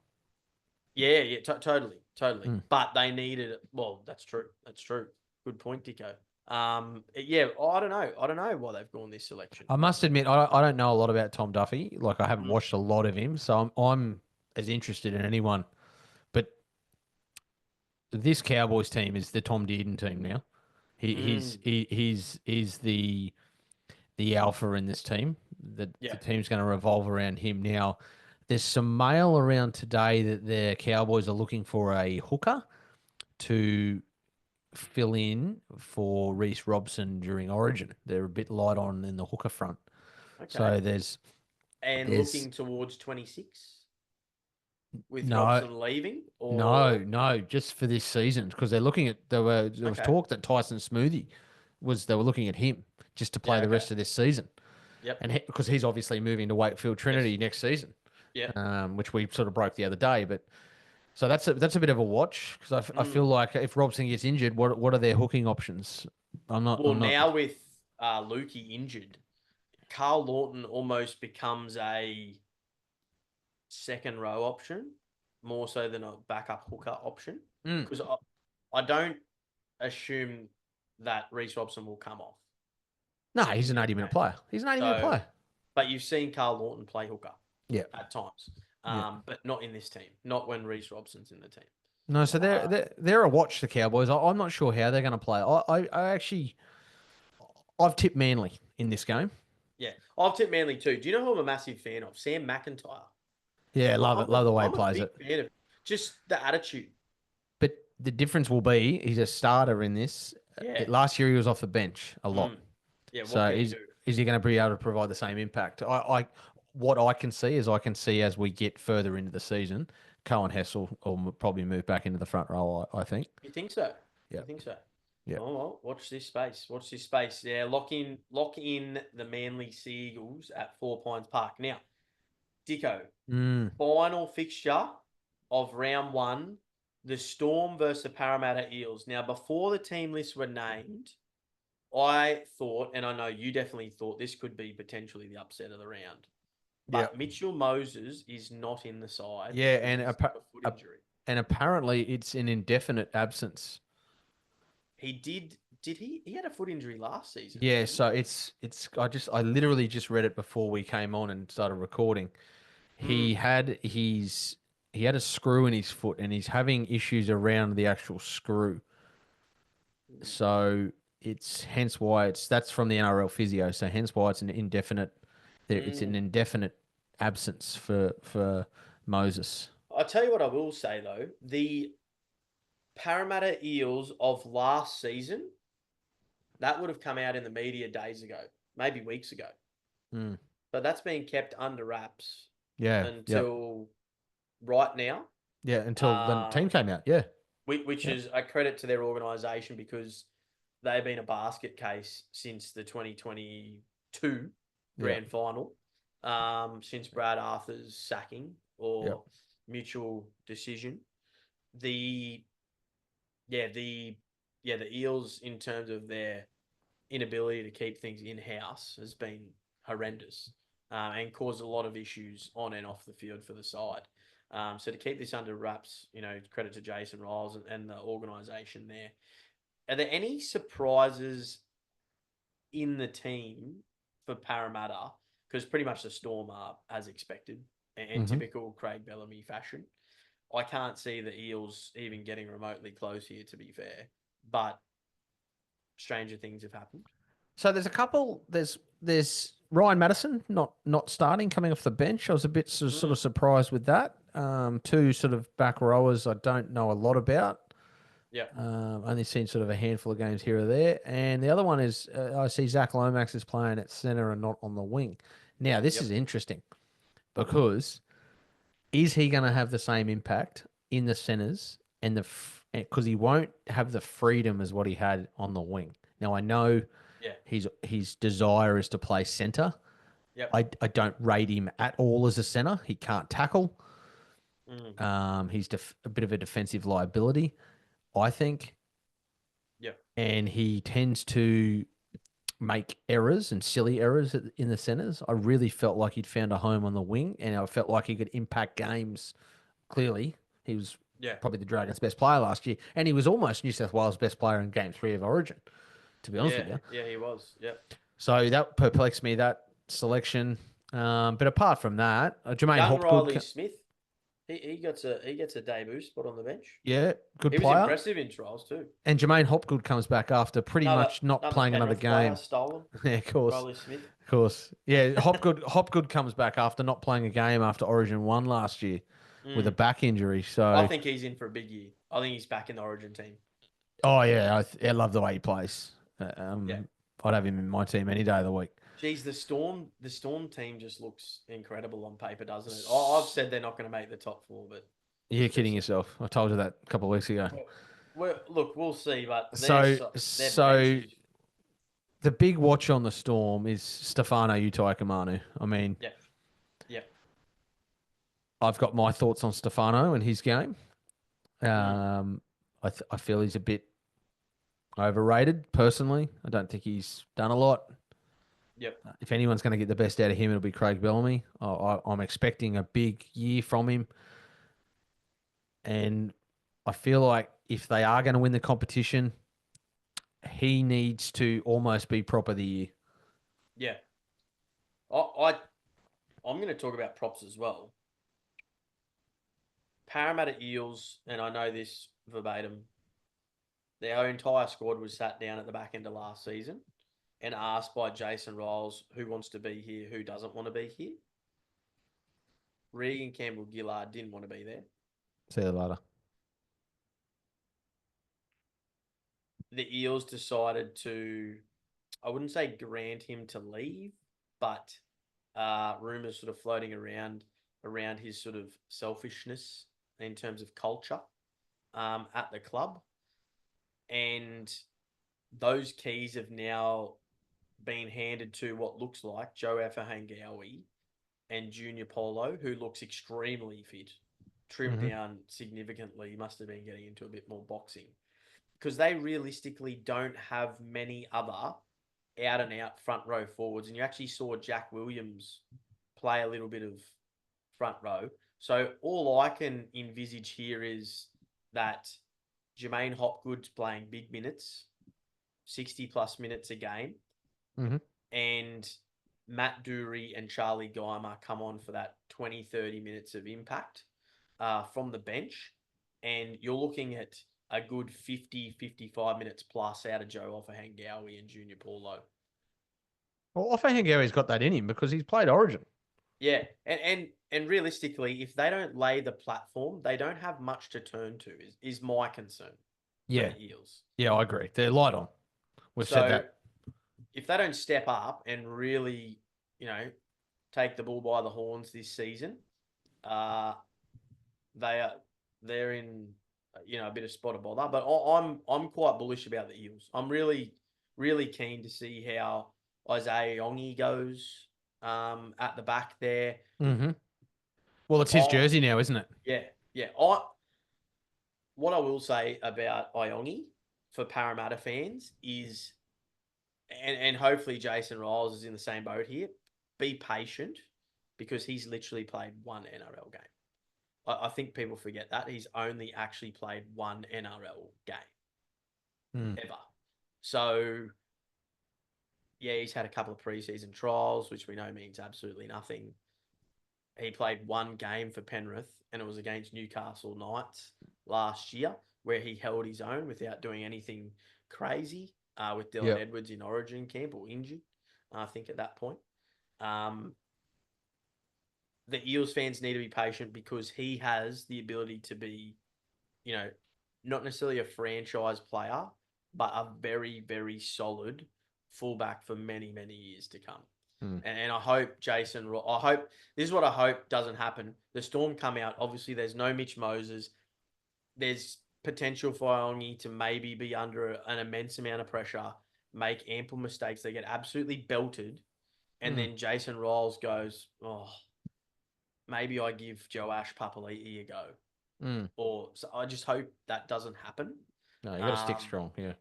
Yeah, totally. But they needed it. Well, that's true. Good point, Dicko. Yeah, I don't know why they've gone this selection. I must admit, I don't know a lot about Tom Duffy. Like, I haven't watched a lot of him, so I'm as interested in anyone. But this Cowboys team is the Tom Dearden team now. He's the alpha in this team. The team's going to revolve around him. Now, there's some mail around today that the Cowboys are looking for a hooker to fill in for Reece Robson during Origin. They're a bit light on in the hooker front. Okay. So there's looking towards 26 with Robson leaving? Or... No, just for this season because they're looking at there was talk that Tyson Smoothie they were looking at him just to play the rest of this season. Yep. And because he's obviously moving to Wakefield Trinity next season. Yeah. Which we sort of broke the other day, but so that's a bit of a watch because I feel like if Robson gets injured, what are their hooking options? Now with Lukey injured, Carl Lawton almost becomes a second row option more so than a backup hooker option because I don't assume that Reece Robson will come off. No, he's an 80-minute player. He's an 80-minute player. But you've seen Carl Lawton play hooker. Yeah. At times. But not in this team. Not when Reece Robson's in the team. No, so they're a watch, the Cowboys. I'm not sure how they're going to play. I've tipped Manly in this game. Yeah. I've tipped Manly too. Do you know who I'm a massive fan of? Sam McIntyre. Yeah, love it. Love the way he plays it. Fan of just the attitude. But the difference will be he's a starter in this. Yeah. Last year he was off the bench a lot. Yeah. What so is he going to be able to provide the same impact? What I can see as we get further into the season, Cohen Hessel will probably move back into the front row, I think. You think so? Yeah. I think so. Yeah. Oh, well, watch this space. Yeah, lock in the Manly Seagulls at 4 Pines Park. Now, Dicko, final fixture of round 1, the Storm versus the Parramatta Eels. Now, before the team lists were named, I thought, and I know you definitely thought, this could be potentially the upset of the round. But Mitchell Moses is not in the side. Yeah, and apparently it's an indefinite absence. He did he? He had a foot injury last season. Yeah, so I literally just read it before we came on and started recording. He had a screw in his foot and he's having issues around the actual screw. So it's hence why that's from the NRL physio. So hence why it's an indefinite. It's an Mm. indefinite absence for Moses. I'll tell you what I will say though. The Parramatta Eels of last season, that would have come out in the media days ago, maybe weeks ago. Mm. But that's been kept under wraps Yeah. Yep. until right now. Yeah. Until the team Um, came out. Yeah. which Yep. is a credit to their organisation because they've been a basket case since the 2022 Yep. grand final, since Brad Arthur's sacking Yep. or mutual decision. The yeah the yeah the Eels in terms of their inability to keep things in house has been horrendous, and caused a lot of issues on and off the field for the side. So to keep this under wraps, credit to Jason Riles and the organisation there. Are there any surprises in the team for Parramatta? Because pretty much the Storm are as expected and Hmm. typical Craig Bellamy fashion. I can't see the Eels even getting remotely close here, to be fair. But stranger things have happened. So there's a couple. There's Ryan Madison not starting, coming off the bench. I was a bit sort of Mm, surprised with that. Two sort of back rowers I don't know a lot about. yeah, Only seen sort of a handful of games here or there. And the other one is I see Zach Lomax is playing at centre and not on the wing. Now this yep, is interesting because is he going to have the same impact in the centres and because he won't have the freedom as what he had on the wing. Now I know yeah, his desire is to play centre. yep, I don't rate him at all as a centre. He can't tackle. mm, He's a bit of a defensive liability, I think, yep, and he tends to make errors and silly errors in the centres. I really felt like he'd found a home on the wing, and I felt like he could impact games. Clearly, he was yeah, probably the Dragons' best player last year, and he was almost New South Wales' best player in Game 3 of Origin, to be honest yeah, with you. yeah. He was. Yep. So that perplexed me, that selection. But apart from that, Jermaine Young Hopgood, Riley Smith. He gets a debut spot on the bench. yeah, good He was player. impressive in trials too. And Jermaine Hopgood comes back after pretty Another much not another playing another Penrith player game. stolen. Yeah, of course. Riley Smith. Of course. Yeah, Hopgood comes back after not playing a game after Origin 1 last year with a Mm. back injury. I So, think he's in for a big year. I think he's back in the Origin team. oh yeah, I love the way he plays. Yeah. I'd have him in my team any day of the week. Geez, the Storm team just looks incredible on paper, doesn't it? I've said they're not going to make the top four, but You're they've kidding yourself. I told you that a couple of weeks ago. look, we'll see, but So, their bench so is the big watch on the Storm is Stefano Utaikammanu. I mean, yeah, yeah. I've got my thoughts on Stefano and his game. Mm, I feel he's a bit overrated personally. I don't think he's done a lot. yep, If anyone's going to get the best out of him, it'll be Craig Bellamy. I'm expecting a big year from him, and I feel like if they are going to win the competition, he needs to almost be prop of the year. yeah. I I'm going to talk about props as well. Parramatta Eels, and I know this verbatim. Their entire squad was sat down at the back end of last season and asked by Jason Riles who wants to be here, who doesn't want to be here. Regan Campbell Gillard didn't want to be there. See you later. The Eels decided to, I wouldn't say grant him to leave, but rumors sort of floating around his sort of selfishness in terms of culture at the club. And those keys have now been handed to what looks like Joe Afahangawi and Junior Polo, who looks extremely fit, trimmed Mm-hmm. down significantly. He must have been getting into a bit more boxing because they realistically don't have many other out and out front row forwards. And you actually saw Jack Williams play a little bit of front row. So all I can envisage here is that Jermaine Hopgood's playing big minutes, 60 plus minutes a game, Mm-hmm. and Matt Dury and Charlie Geimer come on for that 20, 30 minutes of impact from the bench. And you're looking at a good 50, 55 minutes plus out of Joe Offahengawi and Junior Paulo. Well, Offahengawi's got that in him because he's played Origin. Yeah, and realistically, if they don't lay the platform, they don't have much to turn to. Is my concern for Yeah. the Eels. Yeah, I agree. They're light on. We've said that. If they don't step up and really, take the bull by the horns this season, they're in a bit of spot of bother. But I'm quite bullish about the Eels. I'm really really keen to see how Isaiah Yongi goes at the back there. Mm-hmm. Well, it's his jersey now, isn't it? Yeah, yeah. What I will say about Iongi for Parramatta fans is, and hopefully Jason Riles is in the same boat here, be patient because he's literally played one NRL game. I think people forget that. He's only actually played one NRL game ever. So, yeah, he's had a couple of preseason trials, which we know means absolutely nothing. He played one game for Penrith, and it was against Newcastle Knights last year, where he held his own without doing anything crazy with Dylan Edwards in Origin camp or injured, I think, at that point. The Eels fans need to be patient because he has the ability to be, not necessarily a franchise player, but a very, very solid fullback for many, many years to come. And I hope this is what I hope doesn't happen. The Storm come out. Obviously, there's no Mitch Moses. There's potential for Iongi to maybe be under an immense amount of pressure, make ample mistakes. They get absolutely belted. And then Jason Riles goes, maybe I give Joe Ash Papali'i a go. Or so I just hope that doesn't happen. No, you got to stick strong, yeah.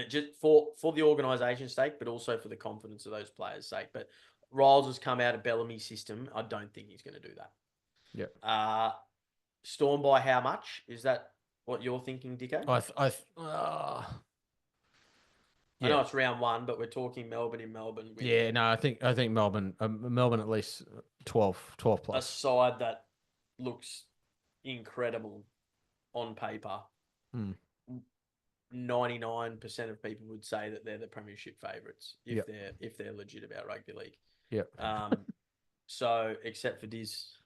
Just for the organisation's sake, but also for the confidence of those players' sake. But Riles has come out of Bellamy's system. I don't think he's going to do that. Yeah. Storm by how much? Is that what you're thinking, Dicko? Yeah. I know it's round one, but we're talking Melbourne in Melbourne. No, I think Melbourne at least 12 plus. A side that looks incredible on paper. 99% of people would say that they're the premiership favourites if they're legit about rugby league. Yep. So except for Dizz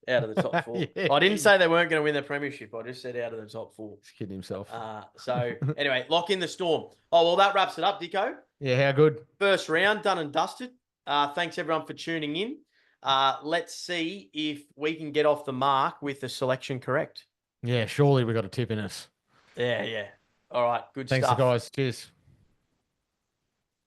out of the top four. I didn't say they weren't going to win the premiership. I just said out of the top four. He's kidding himself. So anyway, lock in the Storm. Oh, well, that wraps it up, Dicko. Yeah, how good? First round, done and dusted. Thanks, everyone, for tuning in. Let's see if we can get off the mark with the selection correct. Yeah, surely we got a tip in us. Yeah. All right, good Thanks, stuff. guys. Cheers.